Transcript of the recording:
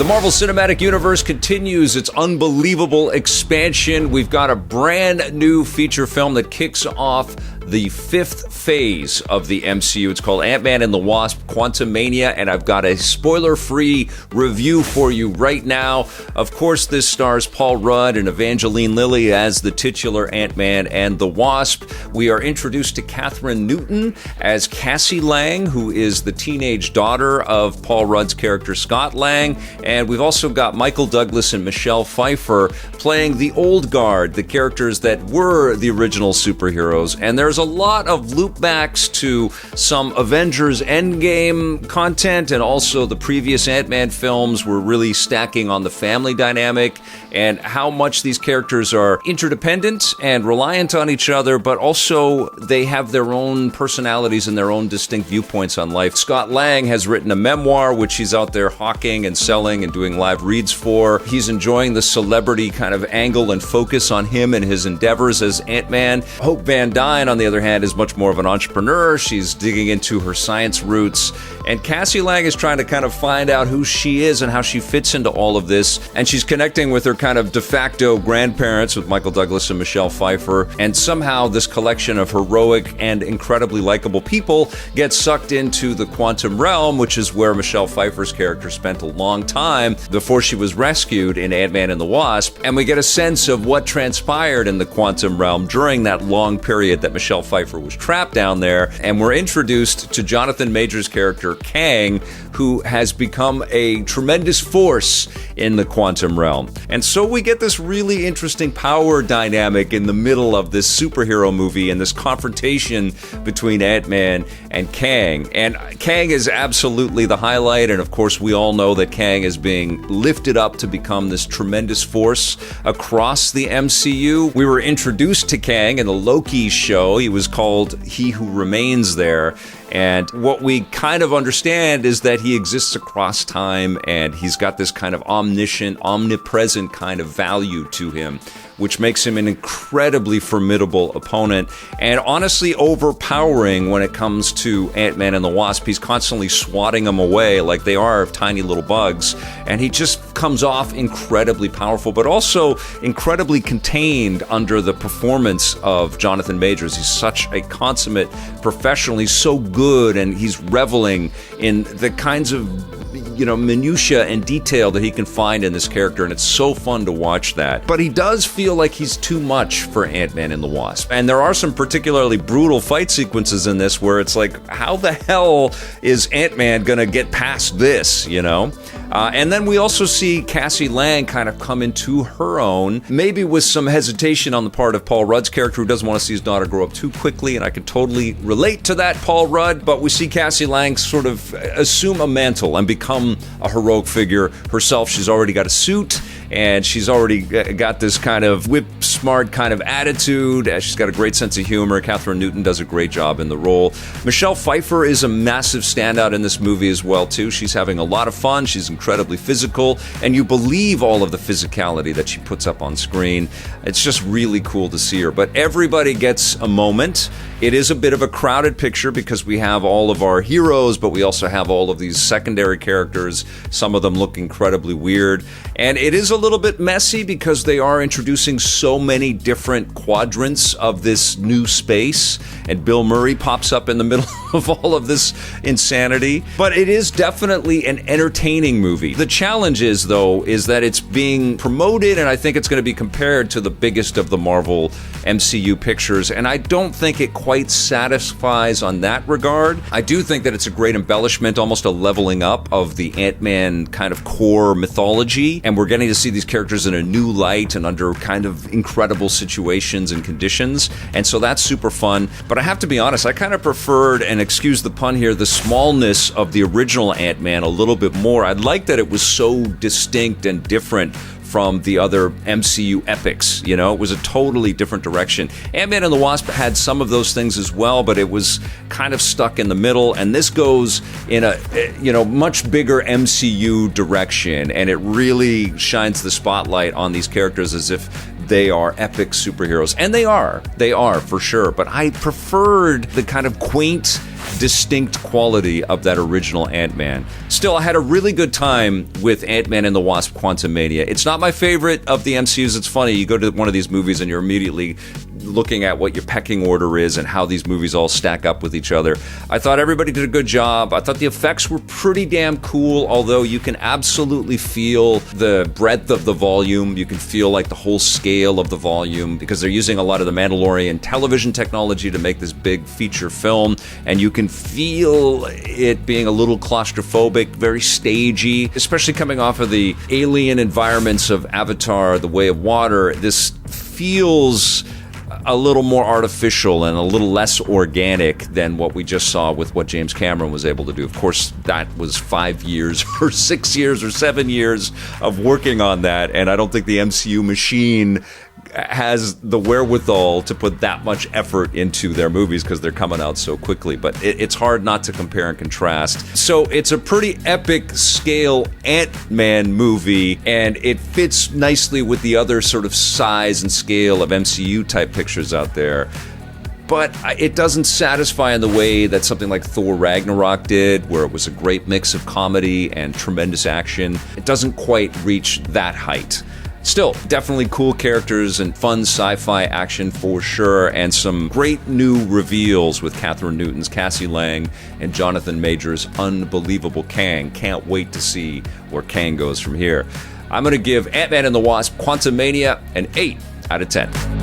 The Marvel Cinematic Universe continues its unbelievable expansion. We've got a brand new feature film that kicks off the fifth phase of the MCU. It's called Ant-Man and the Wasp Quantumania, and I've got a spoiler-free review for you right now. Of course, this stars Paul Rudd and Evangeline Lilly as the titular Ant-Man and the Wasp. We are introduced to Kathryn Newton as Cassie Lang, who is the teenage daughter of Paul Rudd's character Scott Lang, and we've also got Michael Douglas and Michelle Pfeiffer playing the old guard, the characters that were the original superheroes, and there's a lot of loopbacks to some Avengers Endgame content, and also the previous Ant-Man films were really stacking on the family dynamic and how much these characters are interdependent and reliant on each other, but also they have their own personalities and their own distinct viewpoints on life. Scott Lang has written a memoir, which he's out there hawking and selling and doing live reads for. He's enjoying the celebrity kind of angle and focus on him and his endeavors as Ant-Man. Hope Van Dyne, on the other hand, is much more of an entrepreneur. She's digging into her science roots. And Cassie Lang is trying to kind of find out who she is and how she fits into all of this. And she's connecting with her kind of de facto grandparents with Michael Douglas and Michelle Pfeiffer. And somehow this collection of heroic and incredibly likable people gets sucked into the quantum realm, which is where Michelle Pfeiffer's character spent a long time before she was rescued in Ant-Man and the Wasp. And we get a sense of what transpired in the quantum realm during that long period that Michelle Pfeiffer was trapped down there. And we're introduced to Jonathan Majors' character Kang, who has become a tremendous force in the quantum realm. And so we get this really interesting power dynamic in the middle of this superhero movie and this confrontation between Ant-Man and Kang. And Kang is absolutely the highlight, and of course we all know that Kang is being lifted up to become this tremendous force across the MCU. We were introduced to Kang in the Loki show. He was called He Who Remains there. And what we kind of understand is that he exists across time, and he's got this kind of omniscient, omnipresent kind of value to him, which makes him an incredibly formidable opponent and honestly overpowering when it comes to Ant-Man and the Wasp. He's constantly swatting them away like they are tiny little bugs, and he just comes off incredibly powerful, but also incredibly contained under the performance of Jonathan Majors. He's such a consummate professional. He's so good, and he's reveling in the kinds of minutia and detail that he can find in this character, and it's so fun to watch that. But he does feel like he's too much for Ant-Man and the Wasp. And there are some particularly brutal fight sequences in this where it's like, how the hell is Ant-Man gonna get past this, And then we also see Cassie Lang kind of come into her own, maybe with some hesitation on the part of Paul Rudd's character, who doesn't want to see his daughter grow up too quickly, and I can totally relate to that, Paul Rudd. But we see Cassie Lang sort of assume a mantle and become a heroic figure herself. She's already got a suit, and she's already got this kind of whip-smart kind of attitude. She's got a great sense of humor. Kathryn Newton does a great job in the role. Michelle Pfeiffer is a massive standout in this movie as well, too. She's having a lot of fun. She's incredibly physical, and you believe all of the physicality that she puts up on screen. It's just really cool to see her. But everybody gets a moment. It is a bit of a crowded picture because we have all of our heroes, but we also have all of these secondary characters. Some of them look incredibly weird. And it is a little bit messy because they are introducing so many different quadrants of this new space, and Bill Murray pops up in the middle of all of this insanity. But it is definitely an entertaining movie. The challenge is, though, is that it's being promoted, and I think it's going to be compared to the biggest of the Marvel MCU pictures, and I don't think it quite satisfies on that regard. I do think that it's a great embellishment, almost a leveling up of the Ant-Man kind of core mythology, and we're getting to see these characters in a new light and under kind of incredible situations and conditions, and so that's super fun. But I have to be honest, I kind of preferred, and excuse the pun here, the smallness of the original Ant-Man a little bit more. I like that it was so distinct and different from the other MCU epics. It was a totally different direction. Ant-Man and the Wasp had some of those things as well, but it was kind of stuck in the middle, and this goes in a much bigger MCU direction, and it really shines the spotlight on these characters as if they are epic superheroes. And they are for sure. But I preferred the kind of quaint, distinct quality of that original Ant-Man. Still, I had a really good time with Ant-Man and the Wasp Quantumania. It's not my favorite of the MCUs. It's funny, you go to one of these movies and you're immediately looking at what your pecking order is and how these movies all stack up with each other. I thought everybody did a good job. I thought the effects were pretty damn cool, although you can absolutely feel the breadth of the volume. You can feel like the whole scale of the volume because they're using a lot of the Mandalorian television technology to make this big feature film, and you can feel it being a little claustrophobic, very stagey, especially coming off of the alien environments of Avatar, The Way of Water. This feels a little more artificial and a little less organic than what we just saw with what James Cameron was able to do. Of course, that was 5 years or 6 years or 7 years of working on that, and I don't think the MCU machine has the wherewithal to put that much effort into their movies because they're coming out so quickly. But it's hard not to compare and contrast. So it's a pretty epic scale Ant-Man movie, and it fits nicely with the other sort of size and scale of MCU type pictures out there. But it doesn't satisfy in the way that something like Thor Ragnarok did, where it was a great mix of comedy and tremendous action. It doesn't quite reach that height. Still, definitely cool characters and fun sci-fi action for sure, and some great new reveals with Kathryn Newton's Cassie Lang and Jonathan Majors' unbelievable Kang. Can't wait to see where Kang goes from here. I'm going to give Ant-Man and the Wasp Quantumania an 8 out of 10.